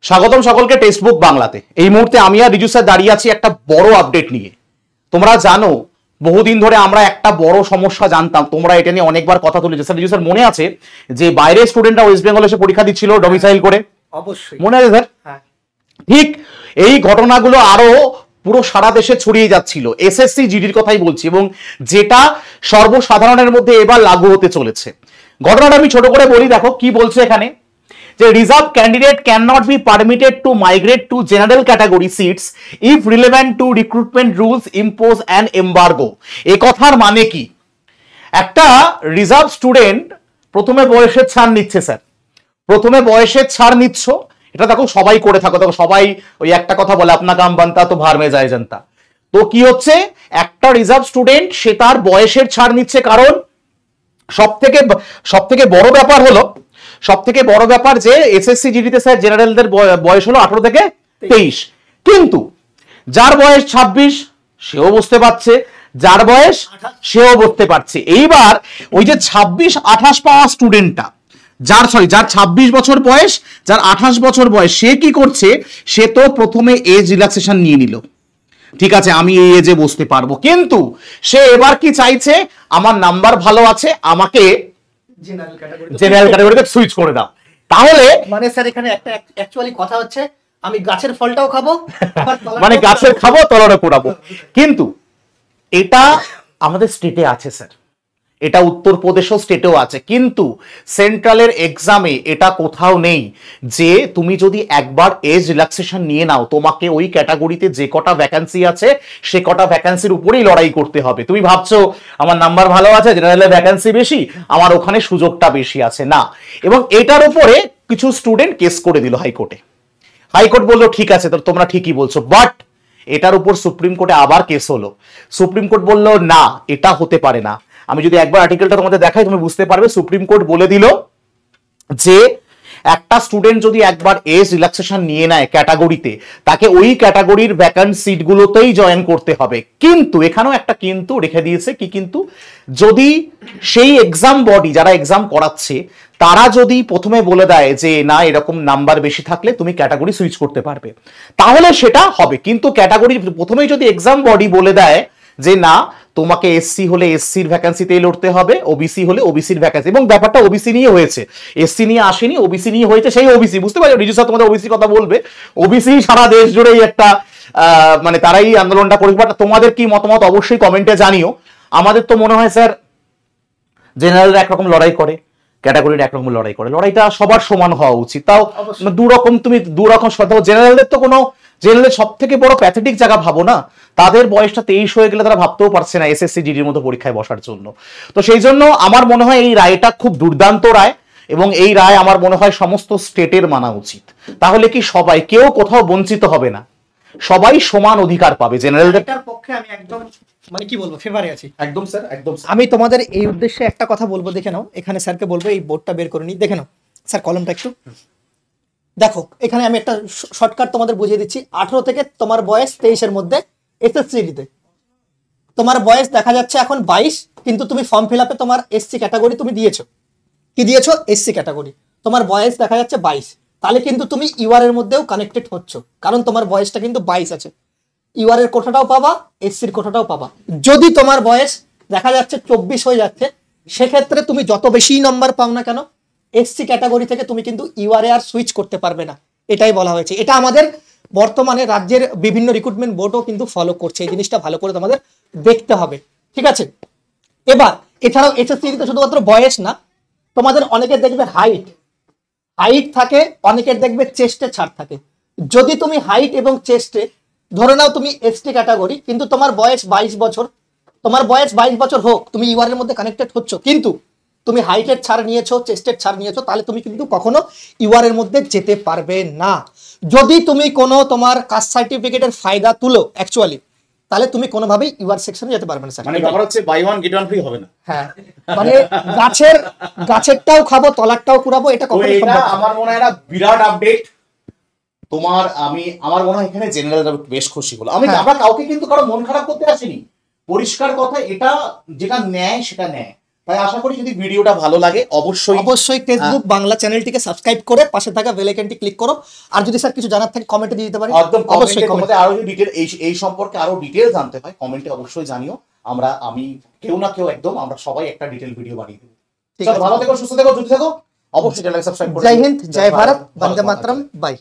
স্বাগতম সকলকে টেক্সটবুক বাংলাতে। এই মুহূর্তে আমি আর রিজু স্যার দাঁড়িয়ে আছি একটা বড় আপডেট নিয়ে। তোমরা জানো বহুদিন ধরে আমরা একটা বড় সমস্যা জানতাম, তোমরা এটা নিয়ে অনেকবার কথা তুলেছো। স্যার রিজু স্যার মনে আছে যে বাইরের স্টুডেন্টরা ওয়েস্ট বেঙ্গল এসে পরীক্ষা দিচ্ছিল ডোমিসাইল করে? অবশ্যই মনে আছে স্যার? হ্যাঁ, ঠিক এই ঘটনাগুলো আরো পুরো সারা দেশে ছড়িয়ে যাচ্ছিল। এসএসসি জিডির কথাই বলছি, এবং যেটা সর্বসাধারণের মধ্যে এবার লাগু হতে চলেছে। ঘটনাটা আমি ছোট করে বলি, দেখো কি বলছে এখানে, যে reserve candidate can not be permitted to migrate to general category seats if relevant to recruitment rules impose an embargo. এ কথার মানে কি? একটা রিজার্ভ স্টুডেন্ট প্রথমে বয়সের ছাড় নিচ্ছে। স্যার প্রথমে বয়সের ছাড় নিচ্ছ, এটা দেখো সবাই করে থাকো, দেখো সবাই ওই একটা কথা বলে, আপনা কাম বানতা তো ভার মে যায় জানতা। তো কি হচ্ছে, একটা রিজার্ভ স্টুডেন্ট সে তার বয়সের ছাড় নিচ্ছে, কারণ সব থেকে বড় ব্যাপার যে এসএসসি জিডিতে স্যার জেনারেলদের বয়স হলো 18 থেকে 23, কিন্তু যার বয়স 26 সেও বুঝতে পারছে, যার বয়স সেও বুঝতে পারছে। এইবার ওই যে 26-28 পাওয়া স্টুডেন্টটা, যার 26 বছর বয়স, যার 28 বছর বয়স, সে কি করছে, সে তো প্রথমে এজ রিল্যাক্সেশন নিয়ে নিল, ঠিক আছে আমি এই এজে বসতে পারবো, কিন্তু সে এবার কি চাইছে, আমার নাম্বার ভালো আছে, আমাকে জেনারেল ক্যাটাগরিতে সুইচ করে দাও। তাহলে মানে স্যার এখানে একটা অ্যাকচুয়ালি কথা হচ্ছে, আমি গাছের ফলটাও খাবো, মানে গাছের খাবো তলারে পোড়াবো। কিন্তু এটা আমাদের স্টেটে আছে স্যার, এটা উত্তরপ্রদেশও স্টেটেও আছে, কিন্তু সেন্ট্রালের এক্সামে এটা কোথাও নেই যে তুমি যদি একবার এজ রিল্যাক্সেশন নিয়ে নাও, তোমাকে ওই ক্যাটাগরিতে যে কটা ভ্যাকান্সি আছে সে কটা ভ্যাকান্সির উপরেই লড়াই করতে হবে। তুমি ভাবছো আমার নাম্বার ভালো আছে, জেনারেলে ভ্যাকান্সি বেশি, আমার ওখানে সুযোগটা বেশি আছে, না। এবং এটার উপরে কিছু স্টুডেন্ট কেস করে দিল হাইকোর্টে। হাইকোর্ট বললো ঠিক আছে, তো তোমরা ঠিকই বলছো, বাট এটার উপর সুপ্রিম কোর্টে আবার কেস হলো। সুপ্রিম কোর্ট বললো না, এটা হতে পারে না। আমি যদি একবার আর্টিকেলটা তোমাদের দেখাই তুমি বুঝতে পারবে। সুপ্রিম কোর্ট বলে দিল যে একটা স্টুডেন্ট যদি একবার এজ রিল্যাক্সেশন নিয়ে নেয় ক্যাটাগরিতে, তাকে ওই ক্যাটাগরির ভ্যাকান্ট সিটগুলোতেই জয়েন করতে হবে। কিন্তু এখানেও একটা কিন্তু রেখে দিয়েছে, কি কিন্তু, যদি সেই এক্সাম বডি যারা এক্সাম করাচ্ছে তারা যদি প্রথমে বলে দেয় যে না এরকম নাম্বার বেশি থাকলে তুমি ক্যাটাগরি সুইচ করতে পারবে, তাহলে সেটা হবে। কিন্তু ক্যাটাগরি প্রথমেই যদি এক্সাম বডি বলে দেয় যে না তোমাকে এসসি হলে এসসির ভ্যাকান্সিতেই লড়তে হবে, ওবিসি হলে ওবিসির ভ্যাকান্সি, এবং ব্যাপারটা ওবিসি নিয়ে হয়েছে, এসসি নিয়ে আসেনি, ওবিসি নিয়ে হয়েছে, সেই ওবিসি বুঝতে পারছো। রিজু স্যার তোমাদের ওবিসি কথা বলবে, ওবিসি সারা দেশ জুড়েই একটা মানে তারাই আন্দোলনটা করে। বাট তোমাদের কি মতামত অবশ্যই কমেন্টে জানিও। আমাদের তো মনে হয় স্যার জেনারেলরা একরকম লড়াই করে, ক্যাটাগরির একরকম লড়াই করে, লড়াইটা সবার সমান হওয়া উচিত। তাও দু রকম জেনারেলদের তো কোনো, জেনারেলের সব থেকে বড় প্যাথেটিক জায়গা ভাবো না, তাদের বয়সটা 23 হয়ে গেলে তারা ভাবতেও পারছে না এসএসসি জিডির মতো পরীক্ষায় বসার জন্য। তো সেই জন্য আমার মনে হয় এই রায়টা খুব দুর্দান্ত রায়, এবং এই রায় আমার মনে হয় সমস্ত স্টেটের মানা উচিত। তাহলে কি সবাই, কেউ কোথাও বঞ্চিত হবে না, সবাই সমান অধিকার পাবে। জেনারেলদের পক্ষে আমি একদম মানে কি বলবো, ফেভারে আছি। একদম স্যার, একদম। আমি তোমাদের এই উদ্দেশ্যে একটা কথা বলবো, দেখে নাও, এখানে স্যারকে বলবো এই বোর্ডটা বের করে নি, দেখে নাও স্যার কলমটা একটু দেখো। এখানে আমি একটা শর্টকাট তোমাদের বুঝিয়ে দিচ্ছি। 18 থেকে তোমার বয়স 23-এর মধ্যে এসএসসি তোমার বয়স দেখা যাচ্ছে এখন 22, কিন্তু তুমি ফর্ম ফিল আপে তোমার এসসি ক্যাটাগরি তুমি দিয়েছো, কি দিয়েছো, এসসি ক্যাটাগরি, তোমার বয়স দেখা যাচ্ছে 22, তাহলে কিন্তু তুমি ইউআর এর মধ্যেও কানেক্টেড হচ্ছ, কারণ তোমার বয়সটা কিন্তু 22 আছে। ইউআর এর কোটাটাও পাবা, এসসির কোটাটাও পাবা। যদি তোমার বয়স দেখা যাচ্ছে 24 হয়ে যাচ্ছে, সেক্ষেত্রে তুমি যত বেশি নম্বর পাও না কেন, এসসি ক্যাটাগরি থেকে তুমি কিন্তু ইউআরএ আর সুইচ করতে পারবে না, এটাই বলা হয়েছে। এটা আমাদের বর্তমানে রাজ্যের বিভিন্ন রিক্রুটমেন্ট বোর্ডও কিন্তু ফলো করছে, এই জিনিসটা ভালো করে তোমাদের দেখতে হবে, ঠিক আছে। এবার এছাড়াও এসএসসি তে শুধুমাত্র বয়স না, তোমাদের অনেকের দেখবে হাইট থাকে, অনেকের দেখবে চেস্টে ছাড় থাকে। যদি তুমি হাইট এবং চেস্টে ধরে নাও তুমি এসটি ক্যাটাগরি, কিন্তু তোমার বয়স 22 বছর, তোমার বয়স 22 বছর হোক, তুমি ইউআর এর মধ্যে কানেক্টেড হচ্ছ, কিন্তু তুমি হাইটের ছাড় নিয়েছো, চেস্টের ছাড় নিয়েছো, তাহলে তুমি কিন্তু কখনো ইউআর এর মধ্যে যেতে পারবে না। যদি তুমি কোনো তোমার কাস্ট সার্টিফিকেটের ফায়দা তুলো অ্যাকচুয়ালি, তাহলে তুমি কোনোভাবেই ইউআর সেকশনে যেতে পারবে না স্যার। মানে ব্যাপার হচ্ছে buy one get one free হবে না। হ্যাঁ, মানে গাছেরটাও খাবো, তলারটাও কুড়াবো, এটা কখনো সম্ভব না। আমার মনে হয় একটা বিরাট আপডেট তোমার। আমার মনে হয় এখানে জেনারেলরা বেশ খুশি হলো। আমরা কাউকে কিন্তু কারো মন খারাপ করতে আসিনি, পরিষ্কার কথা, এটা যেটা ন্যায় সেটা ন্যায়। তাই আশা করি যদি ভিডিওটা ভালো লাগে অবশ্যই ফেসবুক বাংলা চ্যানেলটিকে সাবস্ক্রাইব করে পাশে থাকা বেল আইকনটি ক্লিক করো। আর যদি স্যার কিছু জানার থাকে কমেন্টে দিয়ে দিতে পারি, একদম অবশ্যই তোমাদের আরো যদি ডিটেল এই সম্পর্কে আরো ডিটেল জানতে হয় কমেন্টে অবশ্যই জানিও। আমি কেউ না কেউ একদম আমরা সবাই একটা ডিটেল ভিডিও বানিয়ে দেবো। ভালো থেকো, সুস্থ থেকো, যদি থাকো অবশ্যই চ্যানেলকে সাবস্ক্রাইব করো। জয় হিন্দ, জয় ভারত, বন্দে মাতরম, বাই।